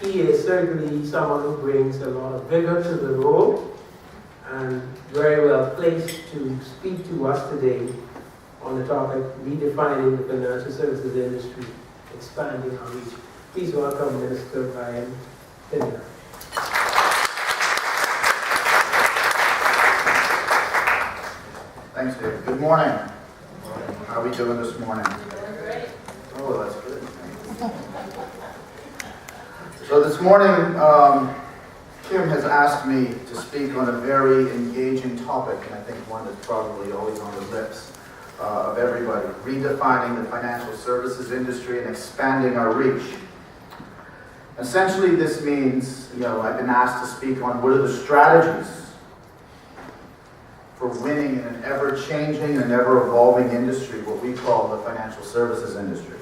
he is certainly someone who brings a lot of vigor to the role and very well placed to speak to us today on the topic, redefining the financial services industry, expanding our reach. Please welcome Minister Brian Pinder. Thanks, Dave. Good morning. How are we doing this morning? Great. Oh, that's good. So this morning, Kim has asked me to speak on a very engaging topic, and I think one that's probably always on the lips of everybody, redefining the financial services industry and expanding our reach. Essentially, this means, I've been asked to speak on what are the strategies for winning in an ever-changing and ever-evolving industry, what we call the financial services industry.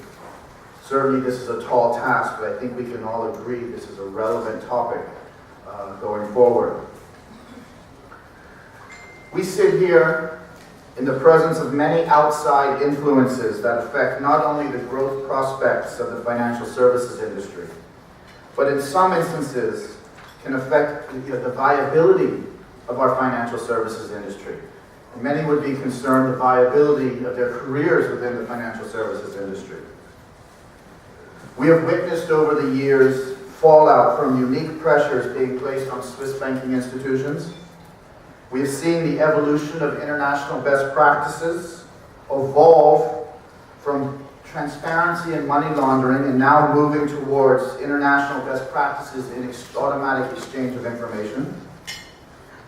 Certainly this is a tall task, but I think we can all agree this is a relevant topic going forward. We sit here in the presence of many outside influences that affect not only the growth prospects of the financial services industry, but in some instances can affect the viability of our financial services industry. And many would be concerned the viability of their careers within the financial services industry. We have witnessed over the years fallout from unique pressures being placed on Swiss banking institutions. We have seen the evolution of international best practices evolve from transparency and money laundering and now moving towards international best practices in automatic exchange of information.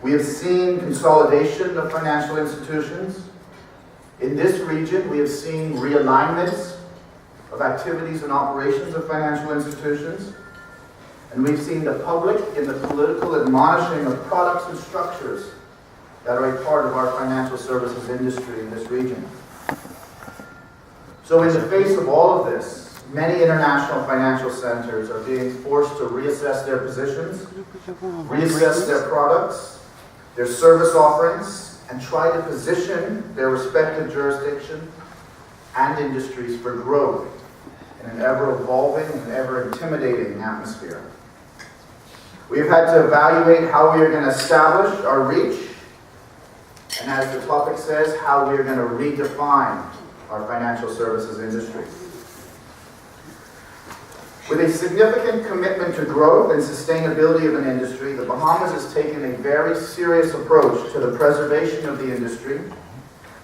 We have seen consolidation of financial institutions. In this region, we have seen realignments of activities and operations of financial institutions. And we've seen the public in the political admonishing of products and structures that are a part of our financial services industry in this region. So in the face of all of this, many international financial centers are being forced to reassess their positions, reassess their products, their service offerings, and try to position their respective jurisdiction and industries for growth in an ever-evolving and ever-intimidating atmosphere. We've had to evaluate how we are going to establish our reach, and as the topic says, how we are going to redefine our financial services industry. With a significant commitment to growth and sustainability of an industry, the Bahamas has taken a very serious approach to the preservation of the industry,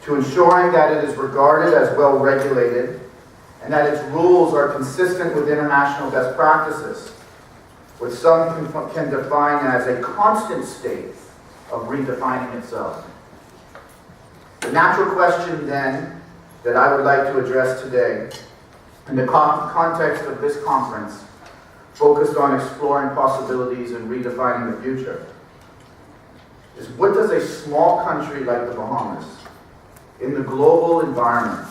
to ensuring that it is regarded as well regulated, and that its rules are consistent with international best practices, which some can define as a constant state of redefining itself. The natural question then that I would like to address today, in the context of this conference, focused on exploring possibilities and redefining the future, is what does a small country like the Bahamas, in the global environment,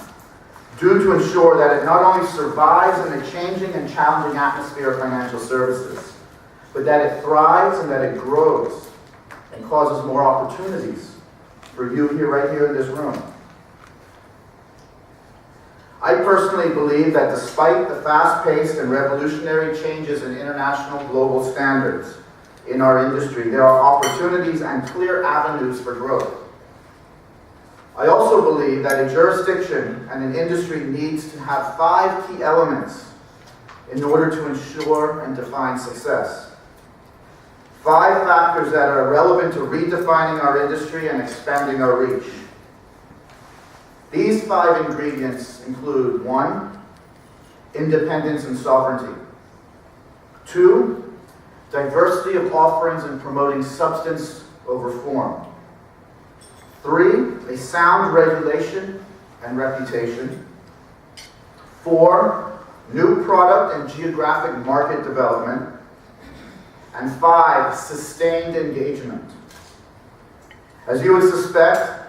do to ensure that it not only survives in the changing and challenging atmosphere of financial services, but that it thrives and that it grows and causes more opportunities for you right here in this room. I personally believe that despite the fast-paced and revolutionary changes in international global standards in our industry, there are opportunities and clear avenues for growth. I also believe that a jurisdiction and an industry needs to have 5 key elements in order to ensure and define success. 5 factors that are relevant to redefining our industry and expanding our reach. These 5 ingredients include 1, independence and sovereignty. 2, diversity of offerings and promoting substance over form. 3, a sound regulation and reputation. 4, new product and geographic market development. And 5, sustained engagement. As you would suspect,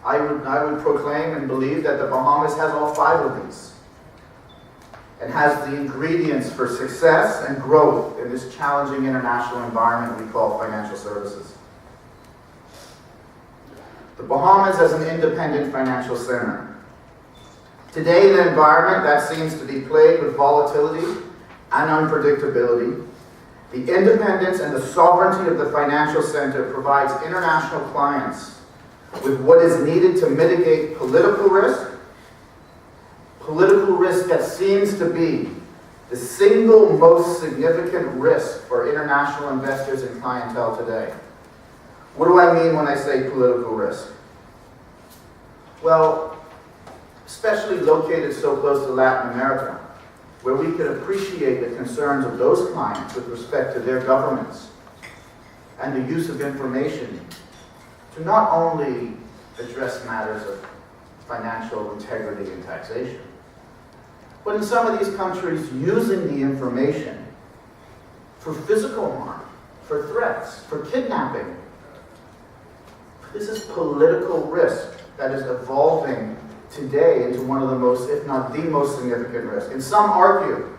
I would proclaim and believe that the Bahamas has all 5 of these and has the ingredients for success and growth in this challenging international environment we call financial services. The Bahamas as an independent financial center. Today, in an environment that seems to be plagued with volatility and unpredictability, The independence and the sovereignty of the financial center provides international clients with what is needed to mitigate political risk that seems to be the single most significant risk for international investors and clientele today. What do I mean when I say political risk? Well, especially located so close to Latin America, where we could appreciate the concerns of those clients with respect to their governments and the use of information to not only address matters of financial integrity and taxation, but in some of these countries using the information for physical harm, for threats, for kidnapping. This is political risk that is evolving today into one of the most, if not the most significant risk. And some argue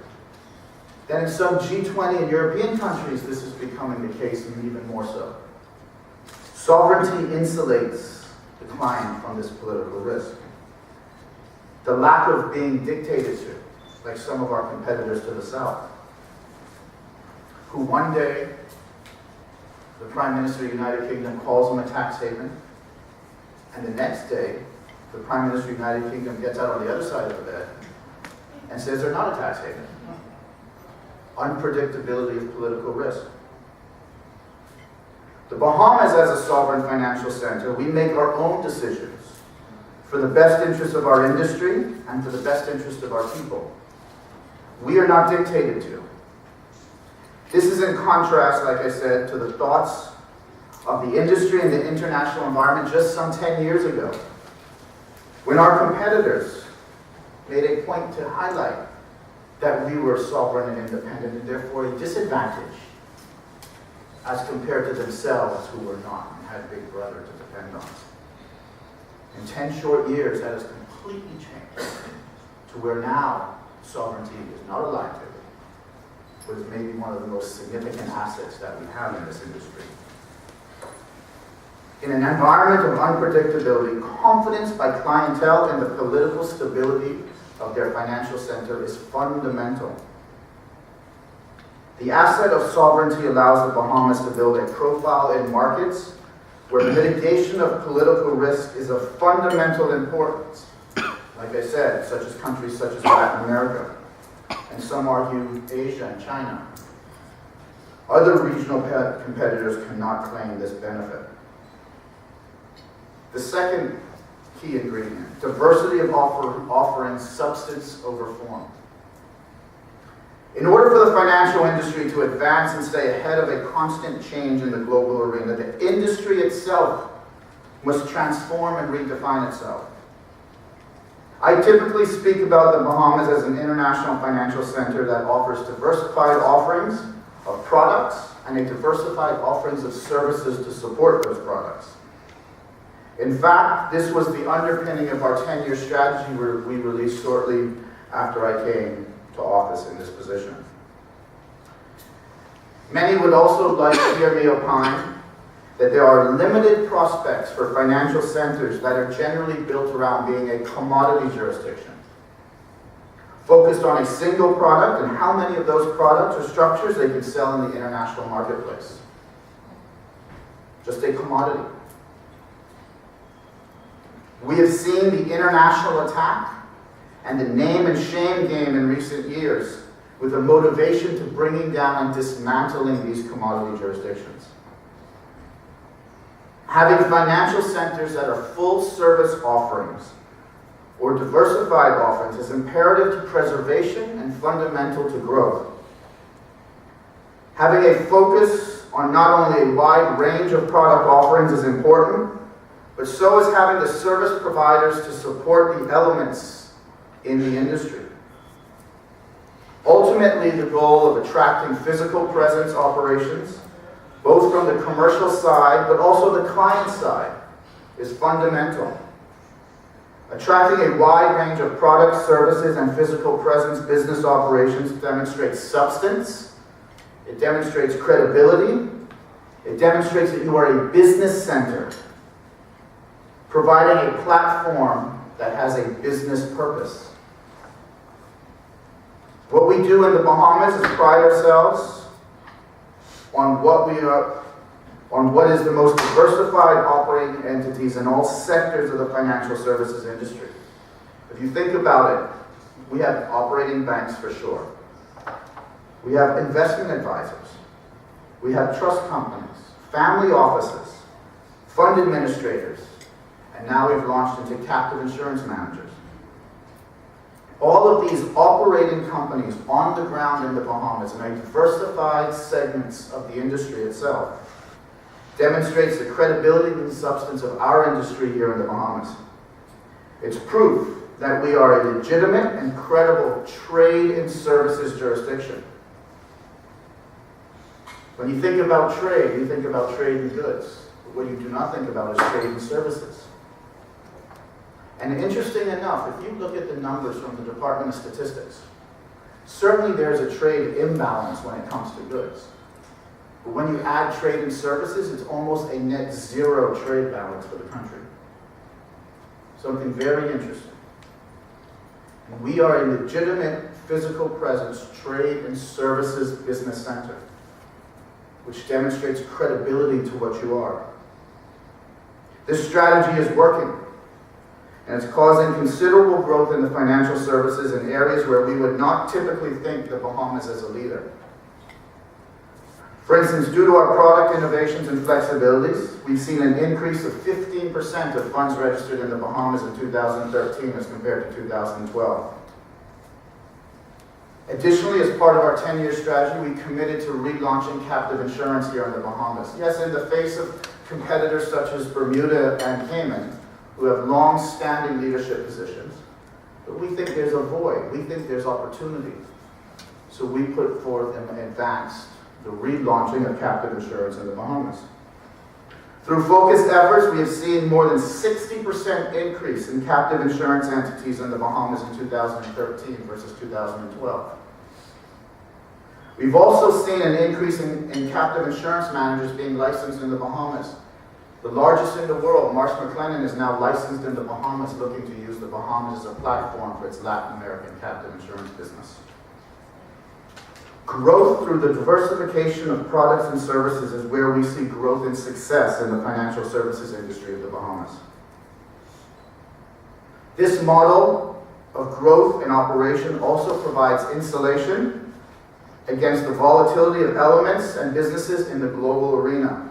that in some G20 and European countries this is becoming the case, and even more so. Sovereignty insulates the client from this political risk. The lack of being dictated to, like some of our competitors to the south, who one day the Prime Minister of the United Kingdom calls them a tax haven, and the next day the Prime Minister of the United Kingdom gets out on the other side of the bed and says they're not a tax haven. Unpredictability of political risk. The Bahamas, as a sovereign financial center, we make our own decisions for the best interest of our industry and for the best interest of our people. We are not dictated to. This is in contrast, like I said, to the thoughts of the industry and the international environment just some 10 years ago, when our competitors made a point to highlight that we were sovereign and independent and therefore a disadvantage as compared to themselves, who were not and had Big Brother to depend on. In 10 short years, that has completely changed to where now sovereignty is not a liability, but is maybe one of the most significant assets that we have in this industry. In an environment of unpredictability, confidence by clientele in the political stability of their financial center is fundamental. The asset of sovereignty allows the Bahamas to build a profile in markets where mitigation of political risk is of fundamental importance. Like I said, such as countries such as Latin America, and some argue Asia and China. Other regional competitors cannot claim this benefit. The second key ingredient, diversity of offering substance over form. In order for the financial industry to advance and stay ahead of a constant change in the global arena, the industry itself must transform and redefine itself. I typically speak about the Bahamas as an international financial center that offers diversified offerings of products and a diversified offerings of services to support those products. In fact, this was the underpinning of our 10-year strategy we released shortly after I came to office in this position. Many would also like to hear me opine that there are limited prospects for financial centers that are generally built around being a commodity jurisdiction, focused on a single product and how many of those products or structures they can sell in the international marketplace. Just a commodity. We have seen the international attack and the name and shame game in recent years with a motivation to bringing down and dismantling these commodity jurisdictions. Having financial centers that are full service offerings or diversified offerings is imperative to preservation and fundamental to growth. Having a focus on not only a wide range of product offerings is important, but so is having the service providers to support the elements in the industry. Ultimately, the goal of attracting physical presence operations, both from the commercial side but also the client side, is fundamental. Attracting a wide range of products, services, and physical presence business operations demonstrates substance, it demonstrates credibility, it demonstrates that you are a business center, providing a platform that has a business purpose. What we do in the Bahamas is pride ourselves on what is the most diversified operating entities in all sectors of the financial services industry. If you think about it, we have operating banks for sure. We have investment advisors. We have trust companies, family offices, fund administrators, and now we've launched into captive insurance managers. All of these operating companies on the ground in the Bahamas in diversified segments of the industry itself demonstrates the credibility and substance of our industry here in the Bahamas. It's proof that we are a legitimate and credible trade and services jurisdiction. When you think about trade, you think about trade in goods. But what you do not think about is trade in services. And interesting enough, if you look at the numbers from the Department of Statistics, certainly there's a trade imbalance when it comes to goods. But when you add trade and services, it's almost a net zero trade balance for the country. Something very interesting. And we are a legitimate physical presence trade and services business center, which demonstrates credibility to what you are. This strategy is working, and it's causing considerable growth in the financial services in areas where we would not typically think the Bahamas as a leader. For instance, due to our product innovations and flexibilities, we've seen an increase of 15% of funds registered in the Bahamas in 2013 as compared to 2012. Additionally, as part of our 10-year strategy, we committed to relaunching captive insurance here in the Bahamas. Yes, in the face of competitors such as Bermuda and Cayman, who have long-standing leadership positions, but we think there's a void. We think there's opportunity. So we put forth and advanced the relaunching of captive insurance in the Bahamas. Through focused efforts, we have seen more than 60% increase in captive insurance entities in the Bahamas in 2013 versus 2012. We've also seen an increase in captive insurance managers being licensed in the Bahamas. The largest in the world, Marsh McLennan, is now licensed in the Bahamas, looking to use the Bahamas as a platform for its Latin American captive insurance business. Growth through the diversification of products and services is where we see growth and success in the financial services industry of the Bahamas. This model of growth and operation also provides insulation against the volatility of elements and businesses in the global arena.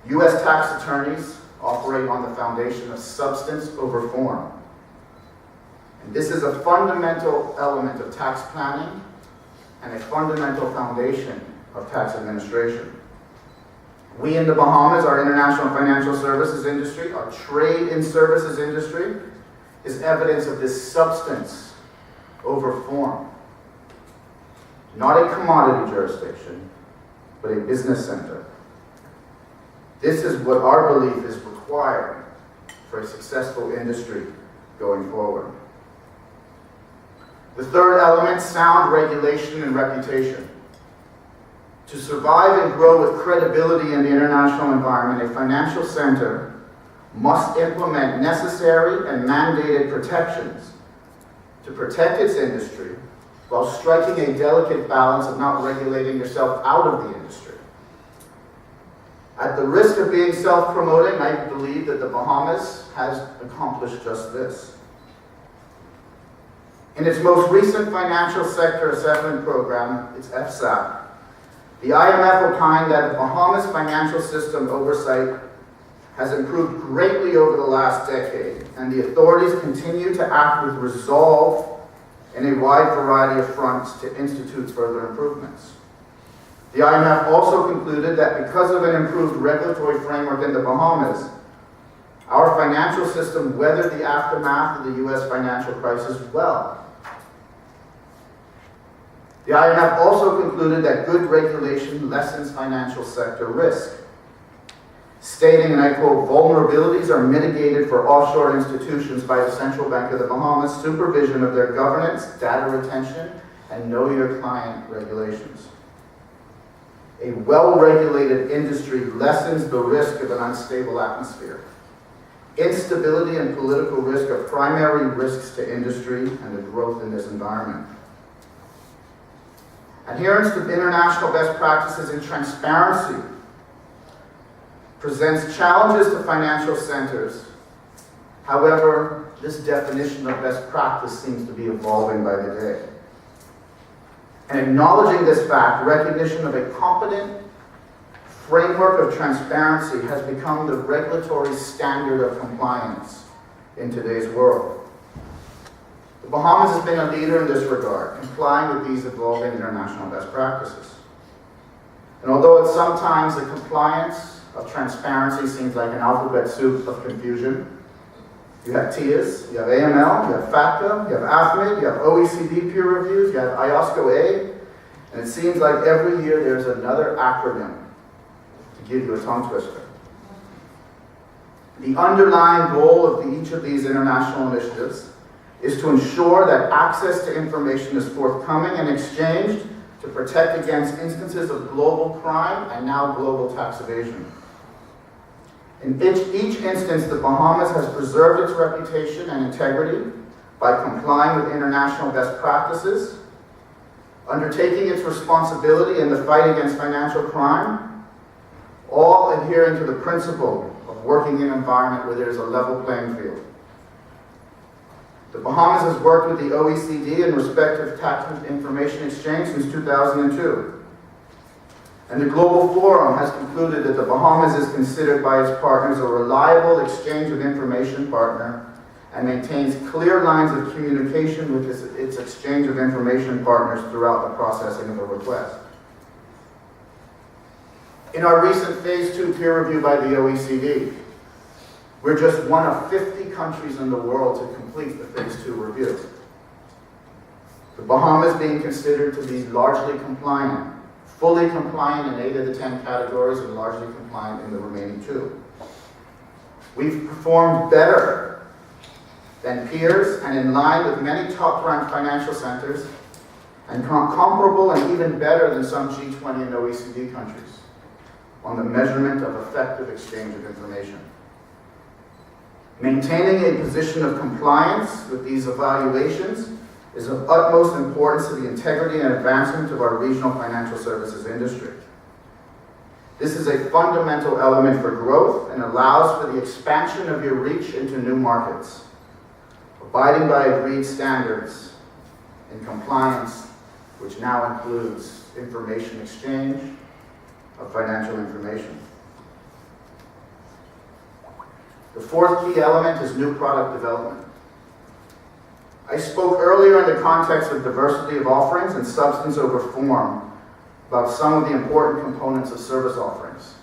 U.S. tax attorneys operate on the foundation of substance over form. And this is a fundamental element of tax planning and a fundamental foundation of tax administration. We in the Bahamas, our international financial services industry, our trade and services industry, is evidence of this substance over form. Not a commodity jurisdiction, but a business center. This is what our belief is required for a successful industry going forward. The third element, sound regulation and reputation. To survive and grow with credibility in the international environment, a financial center must implement necessary and mandated protections to protect its industry while striking a delicate balance of not regulating yourself out of the industry. At the risk of being self-promoting, I believe that the Bahamas has accomplished just this. In its most recent financial sector assessment program, its FSAP, the IMF opined that the Bahamas financial system oversight has improved greatly over the last decade, and the authorities continue to act with resolve in a wide variety of fronts to institute further improvements. The IMF also concluded that because of an improved regulatory framework in the Bahamas, our financial system weathered the aftermath of the U.S. financial crisis well. The IMF also concluded that good regulation lessens financial sector risk, stating, and I quote, vulnerabilities are mitigated for offshore institutions by the Central Bank of the Bahamas' supervision of their governance, data retention, and know your client regulations. A well-regulated industry lessens the risk of an unstable atmosphere. Instability and political risk are primary risks to industry and the growth in this environment. Adherence to international best practices in transparency presents challenges to financial centers. However, this definition of best practice seems to be evolving by the day. And acknowledging this fact, recognition of a competent framework of transparency has become the regulatory standard of compliance in today's world. The Bahamas has been a leader in this regard, complying with these evolving international best practices. And although at sometimes the compliance of transparency seems like an alphabet soup of confusion, you have TIAS, you have AML, you have FATCA, you have AFMID, you have OECD peer reviews, you have IOSCO-A, and it seems like every year there's another acronym to give you a tongue twister. The underlying goal of each of these international initiatives is to ensure that access to information is forthcoming and exchanged to protect against instances of global crime and now global tax evasion. In each instance, the Bahamas has preserved its reputation and integrity by complying with international best practices, undertaking its responsibility in the fight against financial crime, all adhering to the principle of working in an environment where there is a level playing field. The Bahamas has worked with the OECD in respect of tax information exchange since 2002. And the Global Forum has concluded that the Bahamas is considered by its partners a reliable exchange of information partner and maintains clear lines of communication with its exchange of information partners throughout the processing of a request. In our recent Phase 2 peer review by the OECD, we're just one of 50 countries in the world to complete the Phase 2 review. The Bahamas being considered to be largely compliant, fully compliant in 8 of the 10 categories and largely compliant in the remaining 2. We've performed better than peers and in line with many top-ranked financial centers and comparable and even better than some G20 and OECD countries on the measurement of effective exchange of information. Maintaining a position of compliance with these evaluations is of utmost importance to the integrity and advancement of our regional financial services industry. This is a fundamental element for growth and allows for the expansion of your reach into new markets, abiding by agreed standards and compliance, which now includes information exchange of financial information. The fourth key element is new product development. I spoke earlier in the context of diversity of offerings and substance over form about some of the important components of service offerings.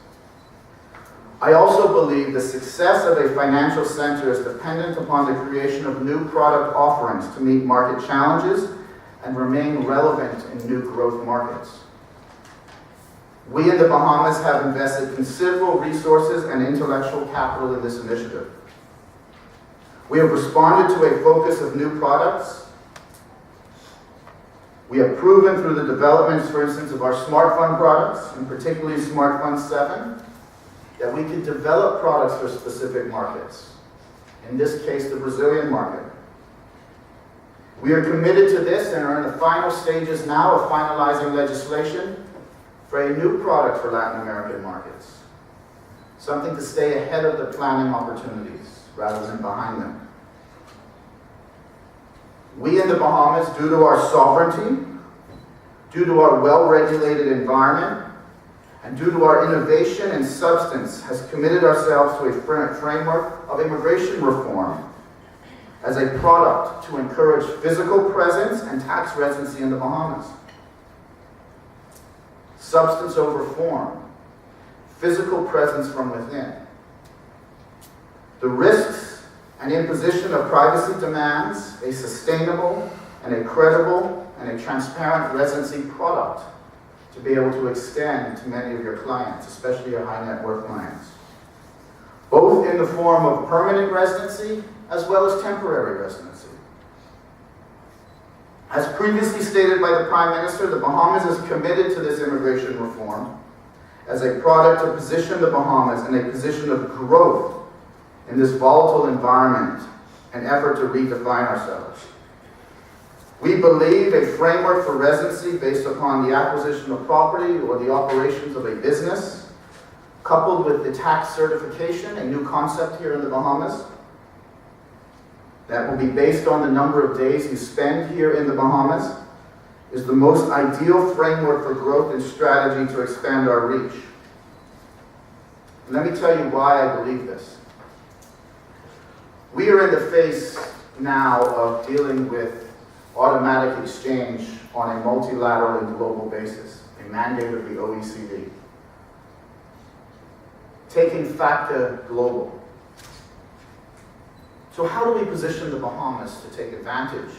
I also believe the success of a financial center is dependent upon the creation of new product offerings to meet market challenges and remain relevant in new growth markets. We in the Bahamas have invested considerable resources and intellectual capital in this initiative. We have responded to a focus of new products. We have proven through the developments, for instance, of our Smart Fund products, and particularly Smart Fund 7, that we can develop products for specific markets. In this case, the Brazilian market. We are committed to this and are in the final stages now of finalizing legislation for a new product for Latin American markets. Something to stay ahead of the planning opportunities rather than behind them. We in the Bahamas, due to our sovereignty, due to our well-regulated environment, and due to our innovation and substance, has committed ourselves to a framework of immigration reform as a product to encourage physical presence and tax residency in the Bahamas. Substance over form, physical presence from within. The risks and imposition of privacy demands a sustainable and a credible and a transparent residency product to be able to extend to many of your clients, especially your high net worth clients, both in the form of permanent residency as well as temporary residency. As previously stated by the Prime Minister, the Bahamas is committed to this immigration reform as a product to position the Bahamas in a position of growth in this volatile environment, an effort to redefine ourselves. We believe a framework for residency based upon the acquisition of property or the operations of a business, coupled with the tax certification, a new concept here in the Bahamas, that will be based on the number of days you spend here in the Bahamas, is the most ideal framework for growth and strategy to expand our reach. Let me tell you why I believe this. We are in the face now of dealing with automatic exchange on a multilateral and global basis, a mandate of the OECD. Taking FATCA global. So how do we position the Bahamas to take advantage,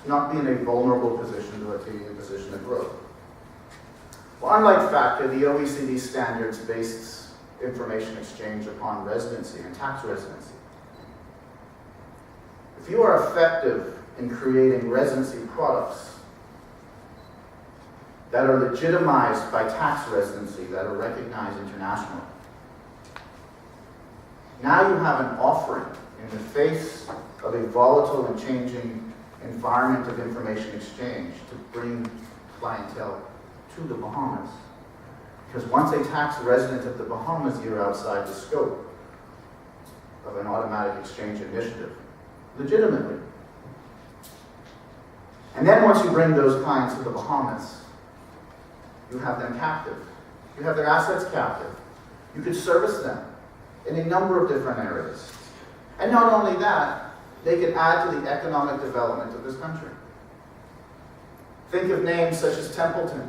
to not be in a vulnerable position, to taking a position of growth? Well, unlike FATCA, the OECD standards based information exchange upon residency and tax residency. If you are effective in creating residency products that are legitimized by tax residency, that are recognized internationally, now you have an offering in the face of a volatile and changing environment of information exchange to bring clientele to the Bahamas. Because once a tax resident of the Bahamas, you're outside the scope of an automatic exchange initiative, legitimately. And then once you bring those clients to the Bahamas, you have them captive. You have their assets captive. You could service them in a number of different areas. And not only that, they can add to the economic development of this country. Think of names such as Templeton,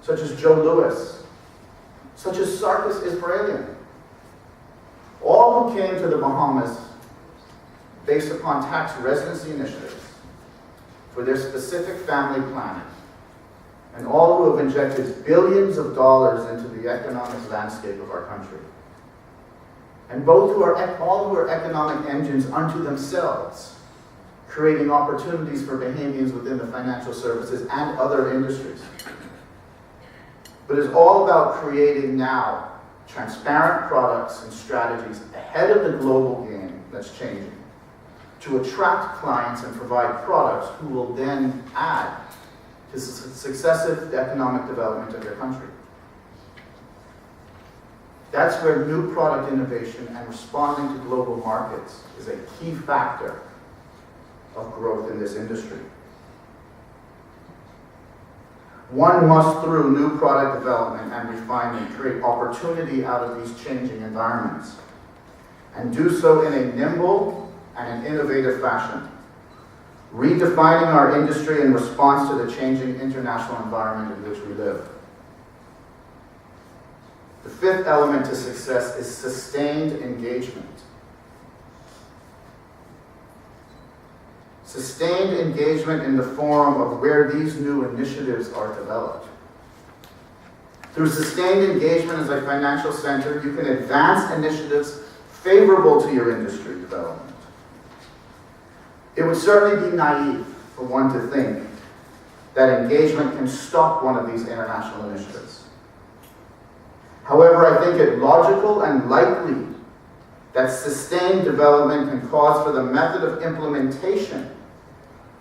such as Joe Louis, such as Sarkis Israelian, all who came to the Bahamas based upon tax residency initiatives for their specific family planning, and all who have injected billions of dollars into the economic landscape of our country. And all who are economic engines unto themselves, creating opportunities for Bahamians within the financial services and other industries. But it's all about creating now transparent products and strategies ahead of the global game that's changing, to attract clients and provide products who will then add to the successive economic development of their country. That's where new product innovation and responding to global markets is a key factor of growth in this industry. One must, through new product development and refinement, create opportunity out of these changing environments, and do so in a nimble and an innovative fashion, redefining our industry in response to the changing international environment in which we live. The fifth element to success is sustained engagement. Sustained engagement in the form of where these new initiatives are developed. Through sustained engagement as a financial center, you can advance initiatives favorable to your industry development. It would certainly be naive for one to think that engagement can stop one of these international initiatives. However, I think it logical and likely that sustained development can cause for the method of implementation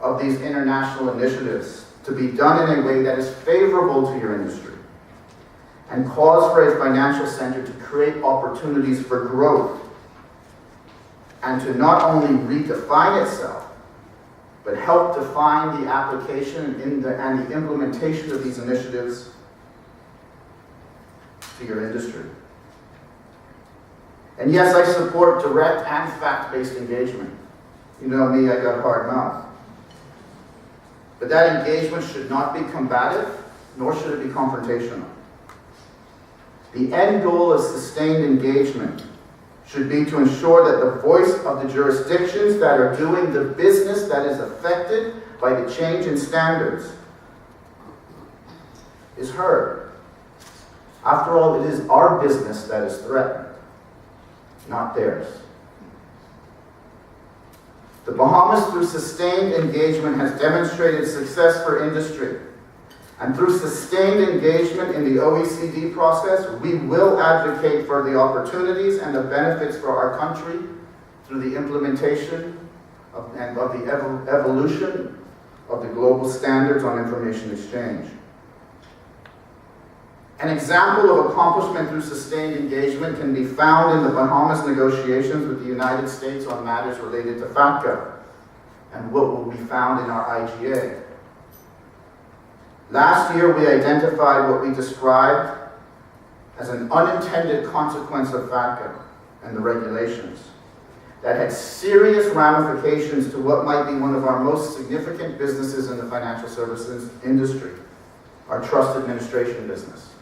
of these international initiatives to be done in a way that is favorable to your industry, and cause for a financial center to create opportunities for growth, and to not only redefine itself, but help define the application and the implementation of these initiatives to your industry. And yes, I support direct and fact-based engagement. You know me, I got a hard mouth. But that engagement should not be combative, nor should it be confrontational. The end goal of sustained engagement should be to ensure that the voice of the jurisdictions that are doing the business that is affected by the change in standards is heard. After all, it is our business that is threatened, not theirs. The Bahamas, through sustained engagement, has demonstrated success for industry. And through sustained engagement in the OECD process, we will advocate for the opportunities and the benefits for our country through the implementation of the evolution of the global standards on information exchange. An example of accomplishment through sustained engagement can be found in the Bahamas negotiations with the United States on matters related to FATCA and what will be found in our IGA. Last year, we identified what we described as an unintended consequence of FATCA and the regulations that had serious ramifications to what might be one of our most significant businesses in the financial services industry, our trust administration business.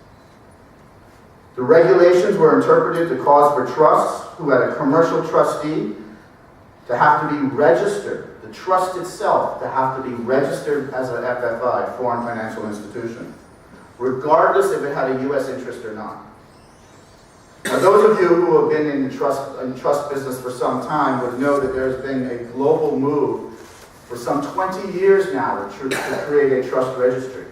The regulations were interpreted to cause for trusts who had a commercial trustee to have to be registered, the trust itself to have to be registered as an FFI, foreign financial institution, regardless if it had a U.S. interest or not. Now, those of you who have been in the trust business for some time would know that there's been a global move for some 20 years now to create a trust registry.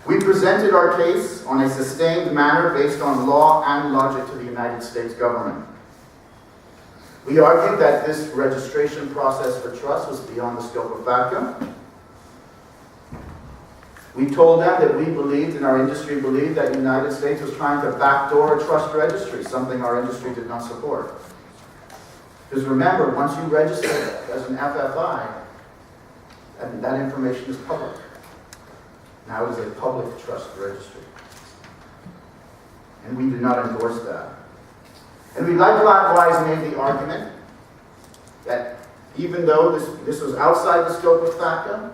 We presented our case on a sustained manner based on law and logic to the United States government. We argued that this registration process for trust was beyond the scope of FATCA. We told them that we believed, and our industry believed, that the United States was trying to backdoor a trust registry, something our industry did not support. Because remember, once you register as an FFI, that information is public. Now it is a public trust registry. And we do not endorse that. And we likewise made the argument that even though this was outside the scope of FATCA,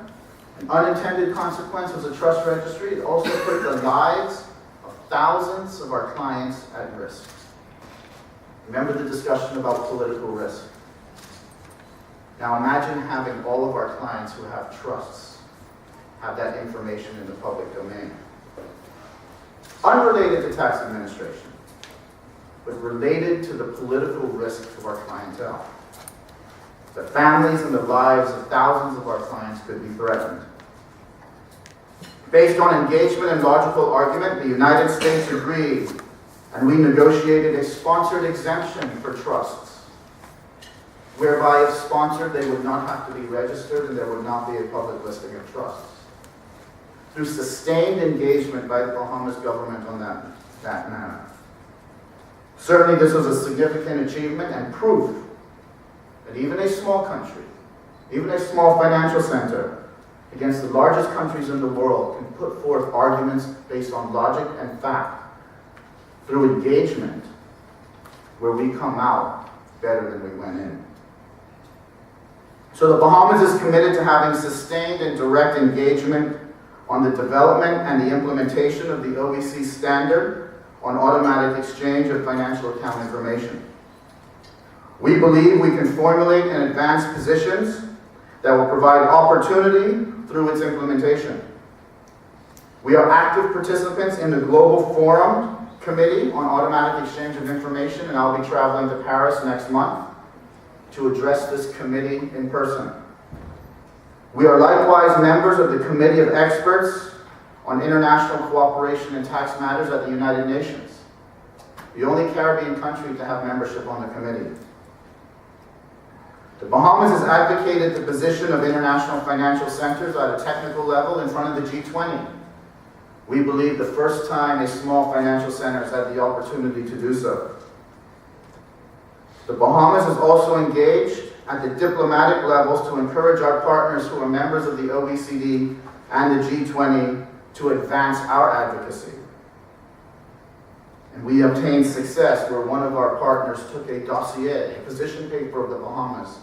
an unintended consequence was a trust registry, it also put the lives of thousands of our clients at risk. Remember the discussion about political risk. Now imagine having all of our clients who have trusts have that information in the public domain. Unrelated to tax administration, but related to the political risk to our clientele. The families and the lives of thousands of our clients could be threatened. Based on engagement and logical argument, the United States agreed, and we negotiated a sponsored exemption for trusts, whereby if sponsored, they would not have to be registered and there would not be a public listing of trusts. Through sustained engagement by the Bahamas government on that matter. Certainly this was a significant achievement and proof that even a small country, even a small financial center, against the largest countries in the world, can put forth arguments based on logic and fact through engagement where we come out better than we went in. So the Bahamas is committed to having sustained and direct engagement on the development and the implementation of the OEC standard on automatic exchange of financial account information. We believe we can formulate and advance positions that will provide opportunity through its implementation. We are active participants in the Global Forum Committee on Automatic Exchange of Information, and I'll be traveling to Paris next month to address this committee in person. We are likewise members of the Committee of Experts on International Cooperation in Tax Matters at the United Nations, the only Caribbean country to have membership on the committee. The Bahamas has advocated the position of international financial centers at a technical level in front of the G20. We believe the first time a small financial center has had the opportunity to do so. The Bahamas is also engaged at the diplomatic levels to encourage our partners who are members of the OECD and the G20 to advance our advocacy. And we obtained success where one of our partners took a dossier, a position paper of the Bahamas,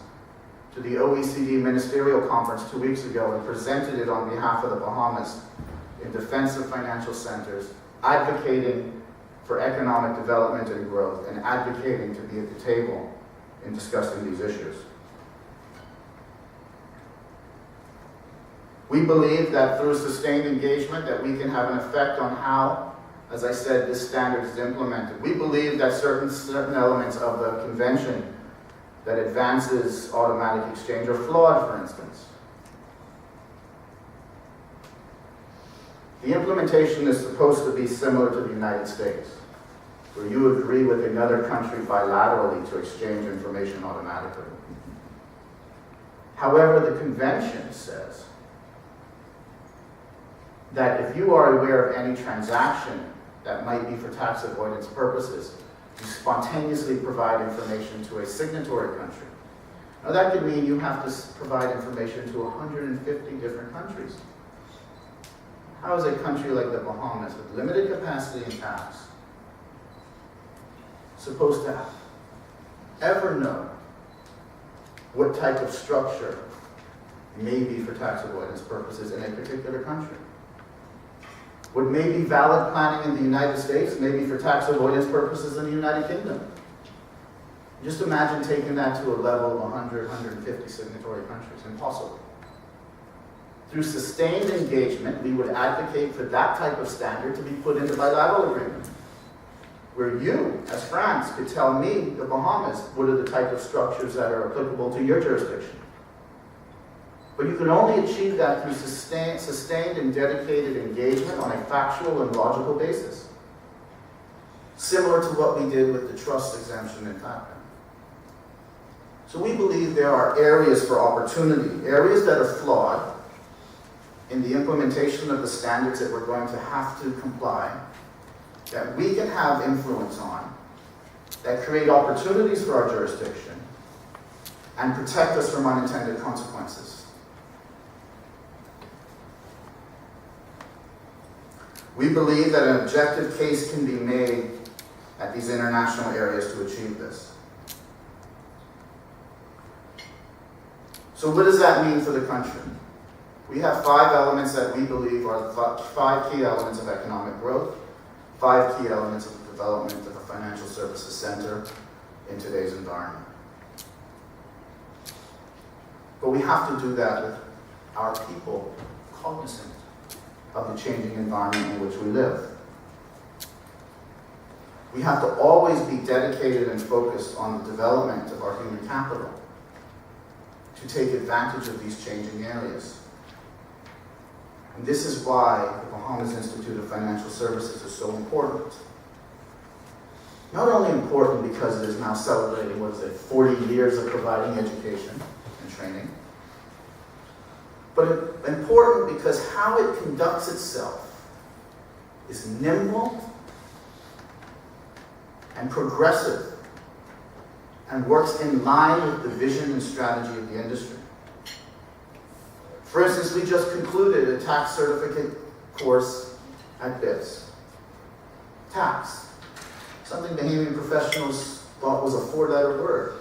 to the OECD Ministerial Conference 2 weeks ago and presented it on behalf of the Bahamas in defense of financial centers, advocating for economic development and growth, and advocating to be at the table in discussing these issues. We believe that through sustained engagement that we can have an effect on how, as I said, this standard is implemented. We believe that certain elements of the convention that advances automatic exchange are flawed, for instance. The implementation is supposed to be similar to the United States, where you agree with another country bilaterally to exchange information automatically. However, the convention says that if you are aware of any transaction that might be for tax avoidance purposes, you spontaneously provide information to a signatory country. Now that could mean you have to provide information to 150 different countries. How is a country like the Bahamas, with limited capacity in tax, supposed to ever know what type of structure may be for tax avoidance purposes in a particular country? What may be valid planning in the United States may be for tax avoidance purposes in the United Kingdom. Just imagine taking that to a level of 100, 150 signatory countries. Impossible. Through sustained engagement, we would advocate for that type of standard to be put into bilateral agreement, where you, as France, could tell me, the Bahamas, what are the type of structures that are applicable to your jurisdiction. But you can only achieve that through sustained and dedicated engagement on a factual and logical basis, similar to what we did with the trust exemption in FATCA. So we believe there are areas for opportunity, areas that are flawed in the implementation of the standards that we're going to have to comply, that we can have influence on, that create opportunities for our jurisdiction, and protect us from unintended consequences. We believe that an objective case can be made at these international areas to achieve this. So what does that mean for the country? We have 5 elements that we believe are the 5 key elements of economic growth, 5 key elements of the development of a financial services center in today's environment. But we have to do that with our people cognizant of the changing environment in which we live. We have to always be dedicated and focused on the development of our human capital to take advantage of these changing areas. And this is why the Bahamas Institute of Financial Services is so important. Not only important because it is now celebrating, 40 years of providing education and training, but important because how it conducts itself is nimble and progressive and works in line with the vision and strategy of the industry. For instance, we just concluded a tax certificate course at BIFS. Tax, something Bahamian professionals thought was a 4-letter word,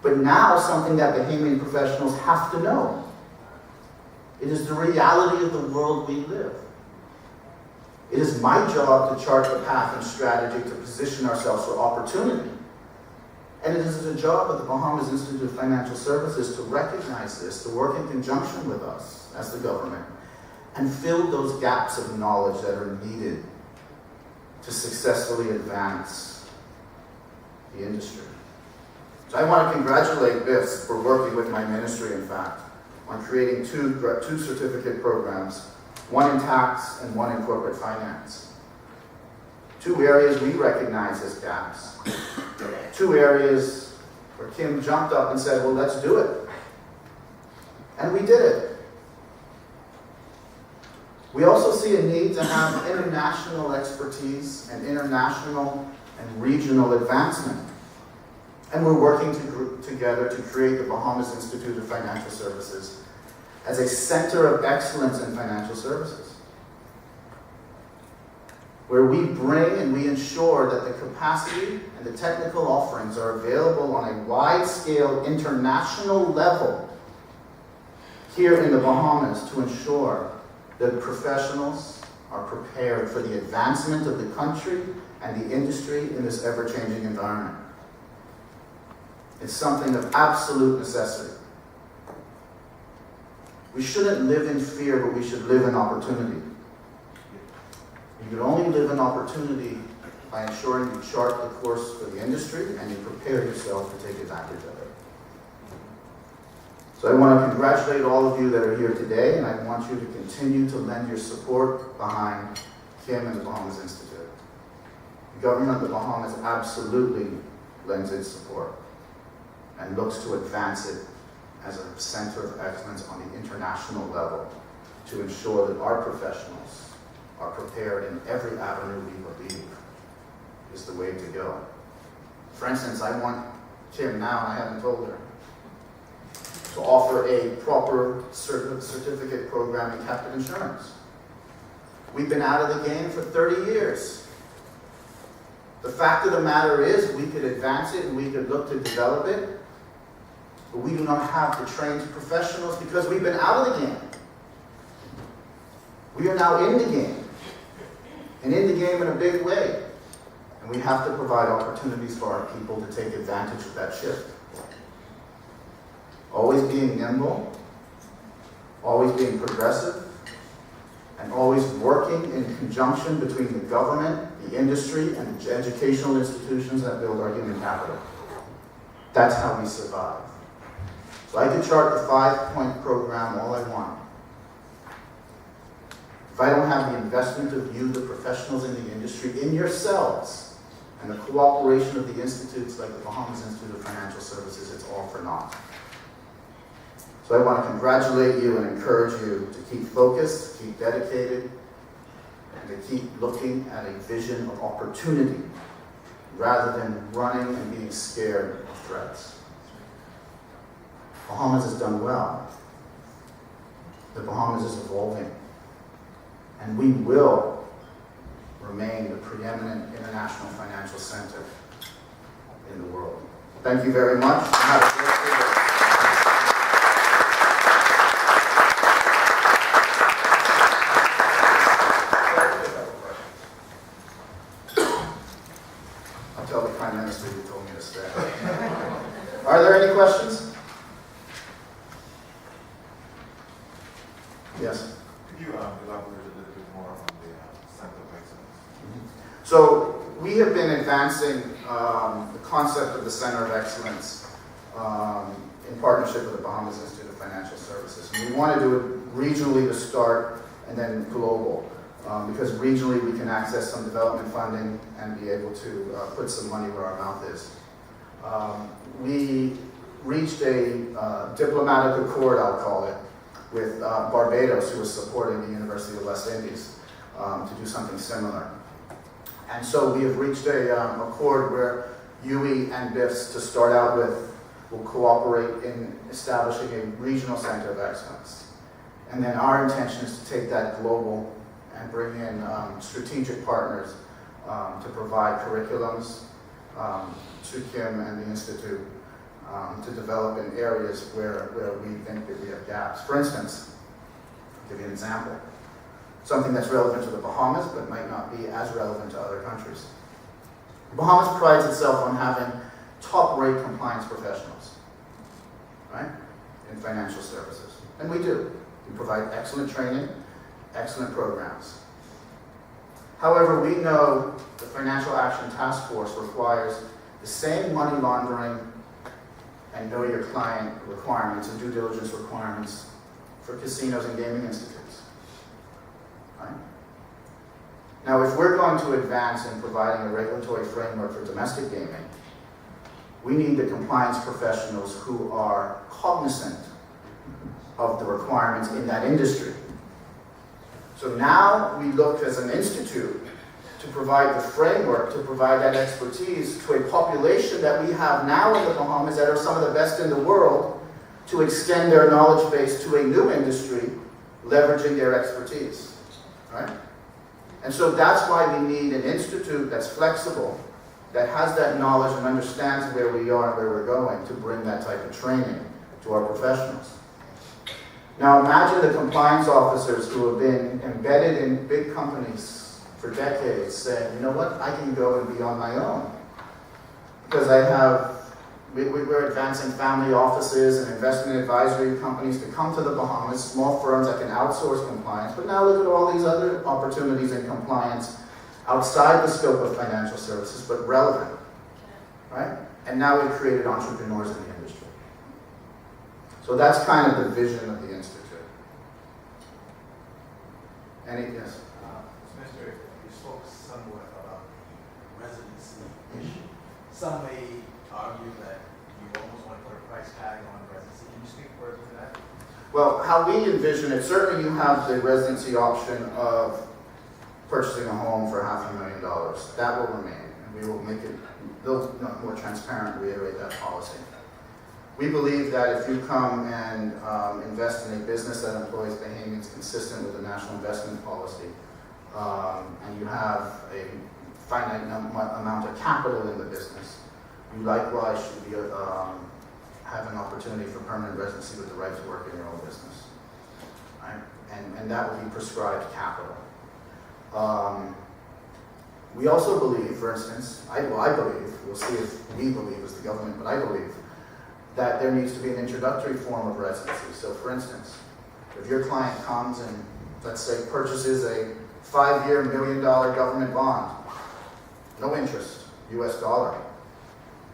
but now something that Bahamian professionals have to know. It is the reality of the world we live. It is my job to chart the path and strategy to position ourselves for opportunity. And it is the job of the Bahamas Institute of Financial Services to recognize this, to work in conjunction with us as the government, and fill those gaps of knowledge that are needed to successfully advance the industry. So I want to congratulate BIFS for working with my ministry, in fact, on creating two certificate programs, one in tax and one in corporate finance. 2 areas we recognize as gaps. 2 areas where Kim jumped up and said, well, let's do it. And we did it. We also see a need to have international expertise and international and regional advancement. And we're working together to create the Bahamas Institute of Financial Services as a center of excellence in financial services, where we bring and we ensure that the capacity and the technical offerings are available on a wide-scale international level here in the Bahamas to ensure that professionals are prepared for the advancement of the country and the industry in this ever-changing environment. It's something of absolute necessity. We shouldn't live in fear, but we should live in opportunity. You can only live in opportunity by ensuring you chart the course for the industry and you prepare yourself to take advantage of it. So I want to congratulate all of you that are here today, and I want you to continue to lend your support behind Kim and the Bahamas Institute. The government of the Bahamas absolutely lends its support and looks to advance it as a center of excellence on the international level to ensure that our professionals are prepared in every avenue we believe is the way to go. For instance, I want Kim now, and I haven't told her, to offer a proper certificate program in captive insurance. We've been out of the game for 30 years. The fact of the matter is we could advance it and we could look to develop it, but we do not have the trained professionals because we've been out of the game. We are now in the game, and in the game in a big way. And we have to provide opportunities for our people to take advantage of that shift. Always being nimble, always being progressive, and always working in conjunction between the government, the industry, and the educational institutions that build our human capital. That's how we survive. So I can chart the 5-point program all I want. If I don't have the investment of you, the professionals in the industry, in yourselves, and the cooperation of the institutes like the Bahamas Institute of Financial Services, it's all for naught. So I want to congratulate you and encourage you to keep focused, keep dedicated, and to keep looking at a vision of opportunity rather than running and being scared of threats. Bahamas has done well. The Bahamas is evolving. And we will remain the preeminent international financial center in the world. Thank you very much. And have a great day. I'll tell the Prime Minister who told me to stay. Are there any questions? Yes. Could you elaborate a little bit more on the Center of Excellence? So we have been advancing the concept of the Center of Excellence in partnership with the Bahamas Institute of Financial Services. And we want to do it regionally to start and then global. Because regionally we can access some development funding and be able to put some money where our mouth is. We reached a diplomatic accord, I'll call it, with Barbados, who was supporting the University of West Indies to do something similar. And so we have reached a accord where UE and BIFS, to start out with, will cooperate in establishing a regional center of excellence. And then our intention is to take that global and bring in strategic partners to provide curriculums to Kim and the Institute to develop in areas where we think that we have gaps. For instance, I'll give you an example. Something that's relevant to the Bahamas but might not be as relevant to other countries. The Bahamas prides itself on having top-rate compliance professionals, right, in financial services. And we do. We provide excellent training, excellent programs. However, we know the Financial Action Task Force requires the same money laundering and know your client requirements and due diligence requirements for casinos and gaming institutes. Right? Now, if we're going to advance in providing a regulatory framework for domestic gaming, we need the compliance professionals who are cognizant of the requirements in that industry. So now we look as an institute to provide the framework, to provide that expertise to a population that we have now in the Bahamas that are some of the best in the world, to extend their knowledge base to a new industry, leveraging their expertise, right? And so that's why we need an institute that's flexible, that has that knowledge and understands where we are and where we're going to bring that type of training to our professionals. Now imagine the compliance officers who have been embedded in big companies for decades saying, you know what, I can go and be on my own. Because we're advancing family offices and investment advisory companies to come to the Bahamas, small firms that can outsource compliance, but now look at all these other opportunities in compliance outside the scope of financial services, but relevant, right? And now we've created entrepreneurs in the industry. So that's kind of the vision of the Institute. Yes? Mr. You spoke somewhat about the residency issue. Some may argue that you almost want to put a price tag on residency. Can you speak Well, how we envision it, certainly you have the residency option of purchasing a home for $500,000. That will remain, and we will make it more transparent, reiterate that policy. We believe that if you come and invest in a business that employs behaviors consistent with the National Investment Policy, and you have a finite amount of capital in the business, you likewise should be have an opportunity for permanent residency with the right to work in your own business, right? And that will be prescribed capital. We also believe, for instance, I believe, we'll see if we believe as the government, but I believe that there needs to be an introductory form of residency. So for instance, if your client comes and, let's say, purchases a 5-year $1 million government bond, no interest, US dollar,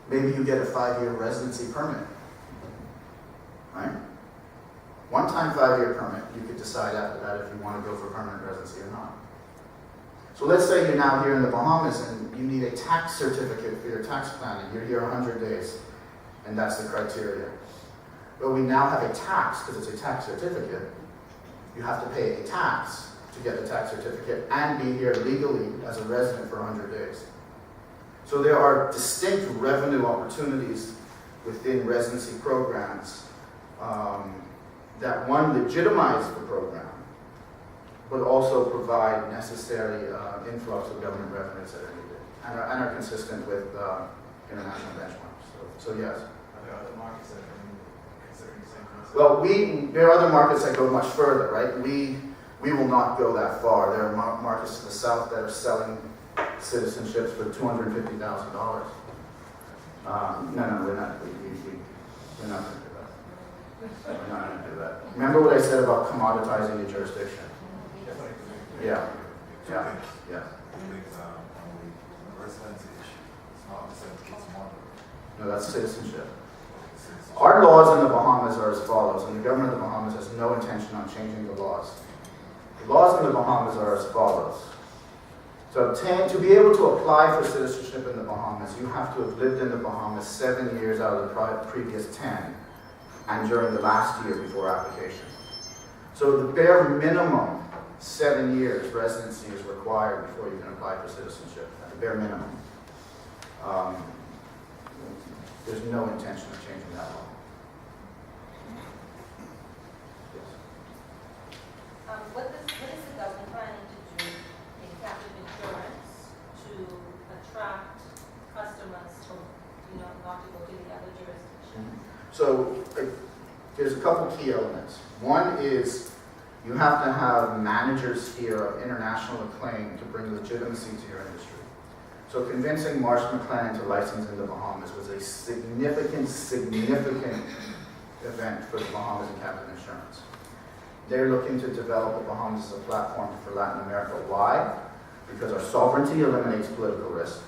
maybe you get a 5-year residency permit, right? One-time 5-year permit, you could decide after that if you want to go for permanent residency or not. So let's say you're now here in the Bahamas and you need a tax certificate for your tax planning. You're here 100 days, and that's the criteria. But we now have a tax, because it's a tax certificate. You have to pay a tax to get the tax certificate and be here legally as a resident for 100 days. So there are distinct revenue opportunities within residency programs that, one, legitimize the program, but also provide necessary influx of government revenues that are needed and are consistent with international benchmarks. So yes. Are there other markets that are considering the same concept? Well, there are other markets that go much further, right? We will not go that far. There are markets to the south that are selling citizenships for $250,000. No, we're not. We're not going to do that. We're not going to do that. Remember what I said about commoditizing the jurisdiction? Yeah. Yeah. Yeah. Residency issue. It's not the same, it's more. No, that's citizenship. Our laws in the Bahamas are as follows, and the government of the Bahamas has no intention on changing the laws. The laws in the Bahamas are as follows. To be able to apply for citizenship in the Bahamas, you have to have lived in the Bahamas 7 years out of the previous 10, and during the last year before application. So the bare minimum 7 years residency is required before you can apply for citizenship, at the bare minimum. There's no intention of changing that law. Yes. What is the government planning to do in captive insurance to attract customers to, not to go to the other jurisdiction? So there's a couple key elements. One is you have to have managers here of international acclaim to bring legitimacy to your industry. So convincing Marsh McLennan to license in the Bahamas was a significant event for the Bahamas and captive insurance. They're looking to develop the Bahamas as a platform for Latin America. Why? Because our sovereignty eliminates political risk,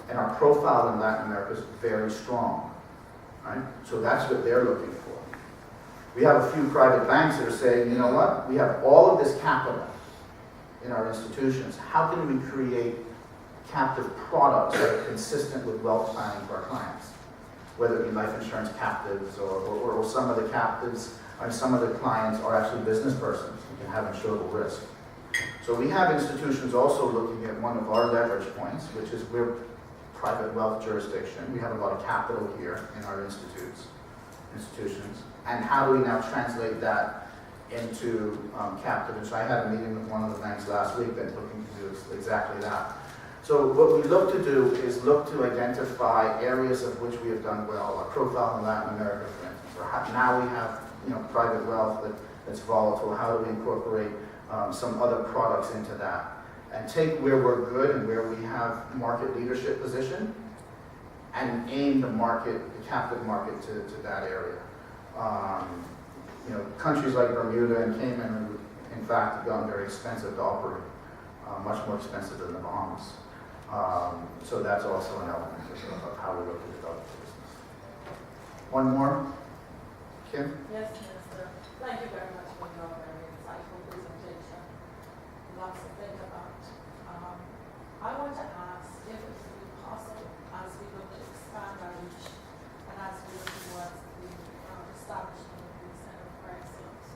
and our profile in Latin America is very strong. Right? So that's what they're looking for. We have a few private banks that are saying, you know what? We have all of this capital in our institutions. How can we create captive products that are consistent with wealth planning for our clients? Whether it be life insurance captives or some of the captives, and some of the clients are actually business persons who can have insurable risk. So we have institutions also looking at one of our leverage points, which is we're private wealth jurisdiction. We have a lot of capital here in our institutions. And how do we now translate that into captive? And so I had a meeting with one of the banks last week that's looking to do exactly that. So what we look to do is look to identify areas of which we have done well. Our profile in Latin America, for instance. Or now we have private wealth that's volatile. How do we incorporate some other products into that? And take where we're good and where we have market leadership position and aim the market, the captive market to that area. Countries like Bermuda and Cayman, in fact, have gotten very expensive to operate, much more expensive than the Bahamas. So that's also an element of how we look to develop the business. One more? Kim? Yes, Minister. Thank you very much for your very insightful presentation. Lots to think about. I want to ask if it would be possible, as we look to expand our reach and as we look towards the establishment of these center of excellence,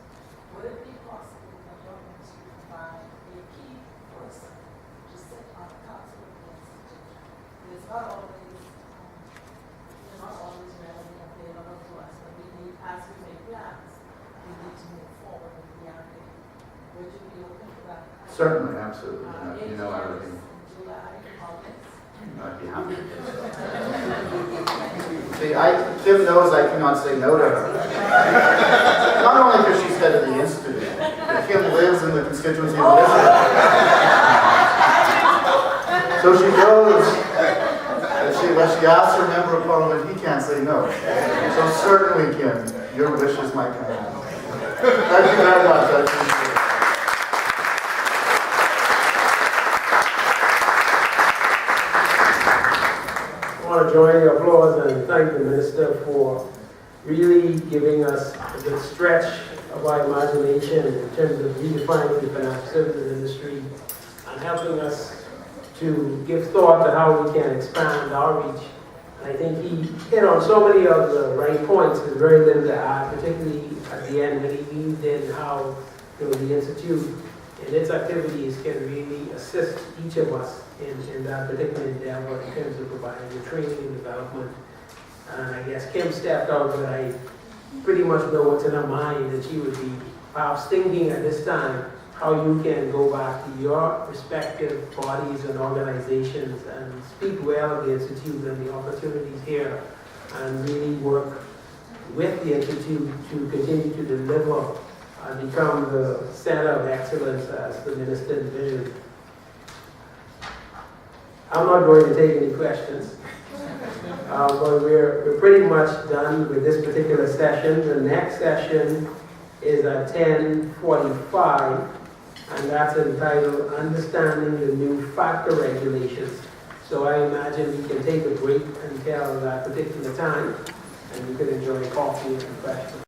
to move forward with the RA. Would you be open to that? Certainly, absolutely. You know, I would be, July, August. I'd be happy. See, Kim knows I cannot say no to her. Not only because she's head of the institute, but Kim lives in the constituency of Elizabeth. So she knows that when she asks her member of parliament, he can't say no. So certainly, Kim, your wish is my command. Thank you very much. I appreciate it. I want to join the applause and thank the minister for really giving us a good stretch of our imagination in terms of redefining the financial services industry and helping us to give thought to how we can expand our reach. And I think he hit on so many of the right points. There's very little to add, particularly at the end when he weaved in how the Institute and its activities can really assist each of us in that particular endeavor in terms of providing the training and development. And I guess Kim stepped out, but I pretty much know what's in her mind, and she would be perhaps thinking at this time how you can go back to your respective bodies and organizations and speak well of the Institute and the opportunities here and really work with the Institute to continue to deliver and become the center of excellence as the minister envisioned. I'm not going to take any questions, but we're pretty much done with this particular session. The next session is at 10:45, and that's entitled Understanding the New Factor Regulations. So I imagine we can take a break until that particular time, and you can enjoy coffee and questions.